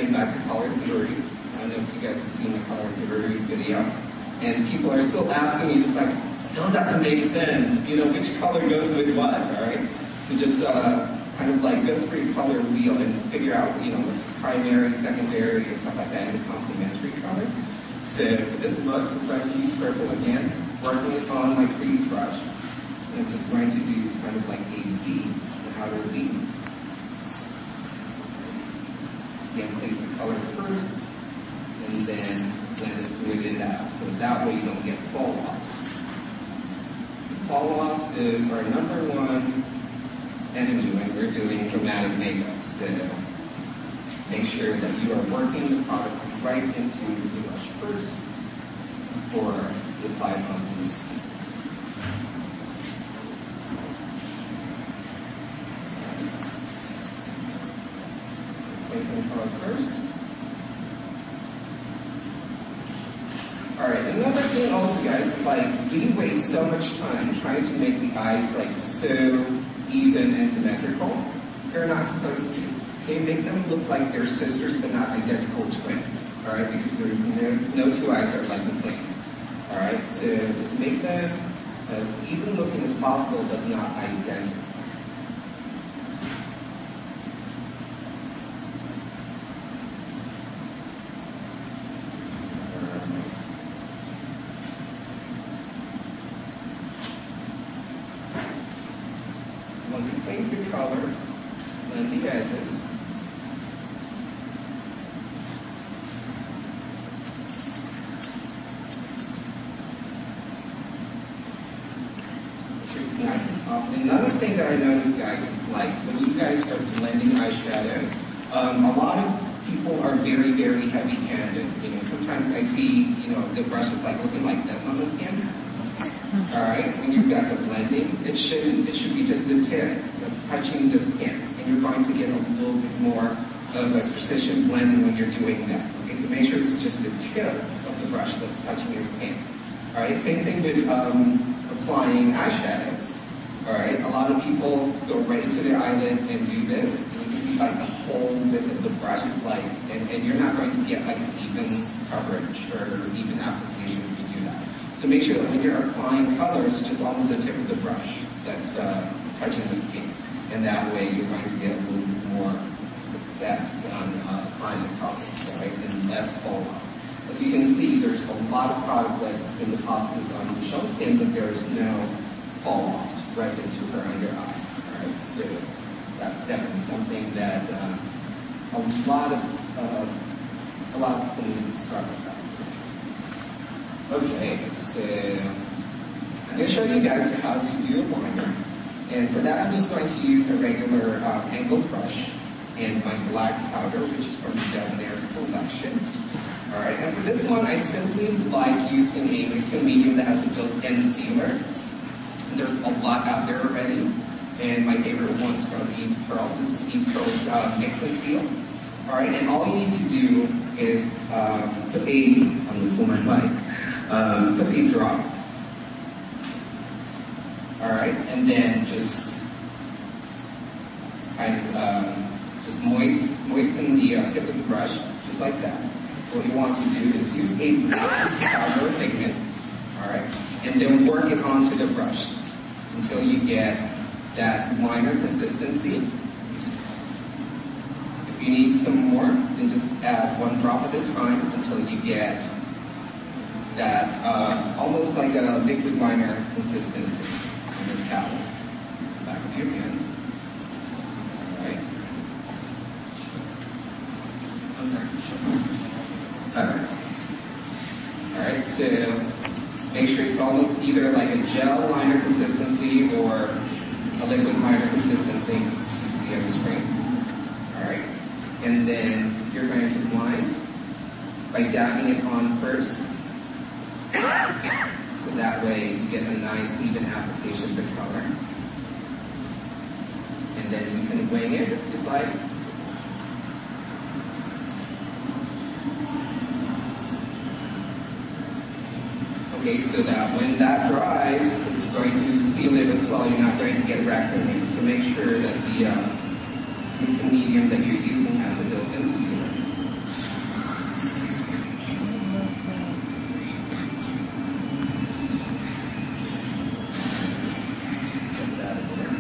again back to color theory. I don't know if you guys have seen the color theory video. And people are still asking me, just like, still doesn't make sense, you know, which color goes with what, all right? So just kind of like go through your color wheel and figure out, you know, what's primary, secondary, and stuff like that, and the complementary color. So for this look, I'm going to use purple again, working on my crease brush. And I'm just going to do kind of like a V, an outer V. Again, place the color first, and then blend it, smooth it out. So that way you don't get fall-offs. Fall-offs is our number one enemy when we're doing dramatic makeup. So make sure that you are working the product right into the brush first before you apply it onto the skin. Place the color first. Alright, another thing also, guys, is like we waste so much time trying to make the eyes like so even and symmetrical. You're not supposed to. Okay, make them look like they're sisters but not identical twins. Alright, because no two eyes are like the same. Alright, so just make them as even looking as possible but not identical. Once you place the color, blend the edges. Make sure it's nice and soft. And another thing that I noticed, guys, is like when you guys are blending eyeshadow, a lot of people are very, very heavy-handed. You know, sometimes I see, you know, the brush is like looking like this on the skin. Alright, when you guys are blending, it should be just the tip that's touching the skin. And you're going to get a little bit more of a precision blending when you're doing that. Okay, so make sure it's just the tip of the brush that's touching your skin. Alright, same thing with applying eyeshadows. Alright, a lot of people go right into their eyelid and do this. And you can see like the whole width of the brush is like, and you're not going to get like an even coverage or even application if you do that. So make sure that when you're applying colors, just almost the tip of the brush that's touching the skin. And that way you're going to get a little bit more success on applying the colors, right? And less fall-offs. As you can see, there's a lot of product that's been deposited on Michelle's skin, but there's no fall-offs right into her under eye. Right? So that's definitely something that a lot of people need to start with practicing. Okay, so I'm going to show you guys how to do a liner. And for that, I'm just going to use a regular angled brush and my black powder, which is from the Debonair collection. Alright, and for this one, I simply like using a mixing medium that has a built-in sealer. There's a lot out there already, and my favorite one's from Eve Pearl. This is Eve Pearl's Mix and Seal. Alright, and all you need to do is put I'm losing my mic. Put a drop. Alright, and then just kind of just moisten the tip of the brush, just like that. What you want to do is use a black powder pigment, alright, and then work it onto the brush until you get that liner consistency. If you need some more, then just add one drop at a time until you get that almost like a liquid liner consistency on your palette. Back of your hand. Alright. I'm sorry. Alright, so make sure it's almost either like a gel liner consistency or a liquid liner consistency, as you can see on the screen. Alright, and then you're going to line by dabbing it on first. So that way you get a nice even application of the color. And then you can wing it if you'd like. Okay, so that when that dries, it's going to seal it as well. You're not going to get wrecked in it. So make sure that mixing medium that you're using has a built-in sealer. Just put that in there.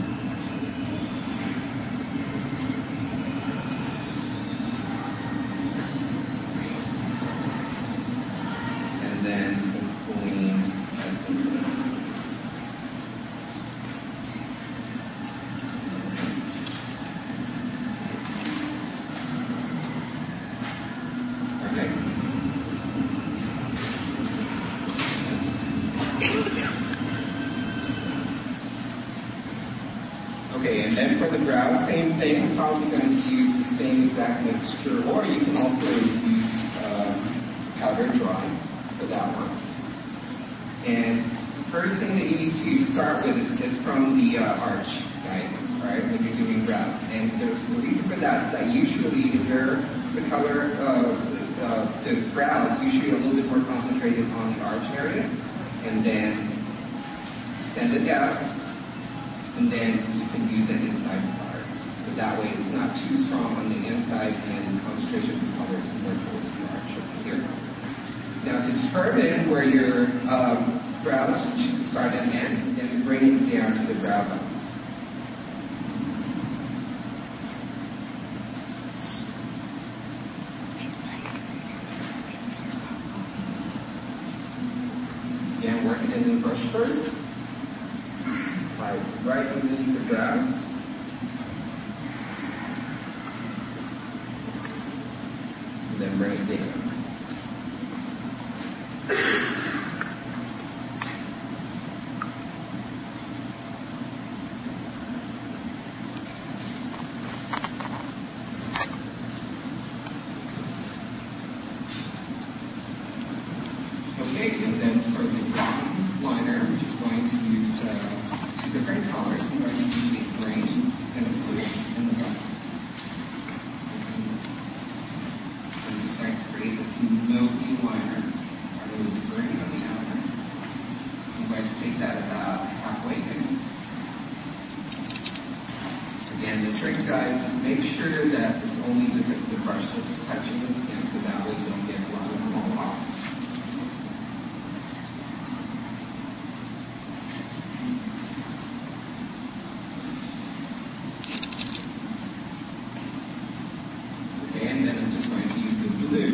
And then clean as clean. Okay, and then for the brows, same thing. We're probably going to use the same exact mixture, or you can also use powder dry for that one. And the first thing that you need to start with is from the arch, guys, all right, when you're doing brows. And the reason for that is that usually if you're the color the brows usually a little bit more concentrated on the arch area, and then extend it down, and then you can do the inside color. So that way it's not too strong on the inside and concentration of the color is more towards the arch over here. Now to determine where your brows should start and end, then bring it down to the brow bone. Again, working in the brush first. Right underneath the brows. And then bring it down. Okay, and then for the brown liner, we're just going to use two different colors. I'm going to use a green and a blue in the front. I'm just going to create this milky liner. Starting with the green on the outer. I'm going to take that about halfway in. Again, the trick, guys, is make sure that it's only the tip of the brush that's touching the skin, so that way you don't get a lot of fall off. And then I'm just going to use the blue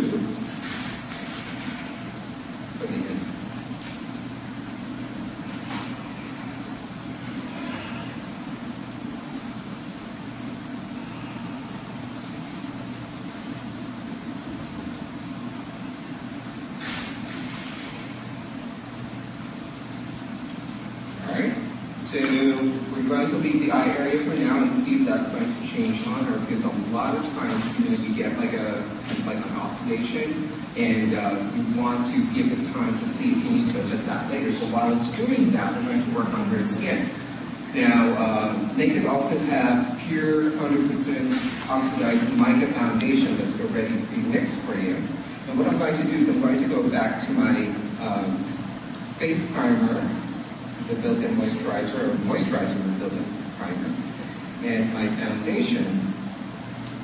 for the end. Alright, so we're going to leave the eye area for now and see if that's going to change on her, because a lot of times, you get like an oxidation, and you want to give it time to see if you need to adjust that later. So while it's doing that, we're going to work on her skin. Now, they could also have pure 100% oxidized mica foundation that's already pre-mixed for you. And what I'm going to do is I'm going to go back to my face primer, the built-in moisturizer, or moisturizer with built-in primer, and my foundation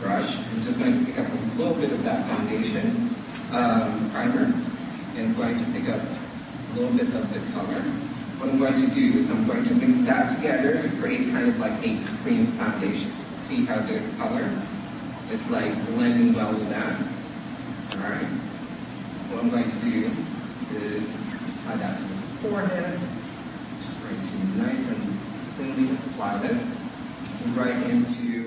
brush. I'm just going to pick up a little bit of that foundation primer, and I'm going to pick up a little bit of the color. What I'm going to do is I'm going to mix that together to create kind of like a cream foundation. See how the color is like blending well with that. Alright. What I'm going to do is apply that to the forehead. Just going to nice and cleanly apply this right into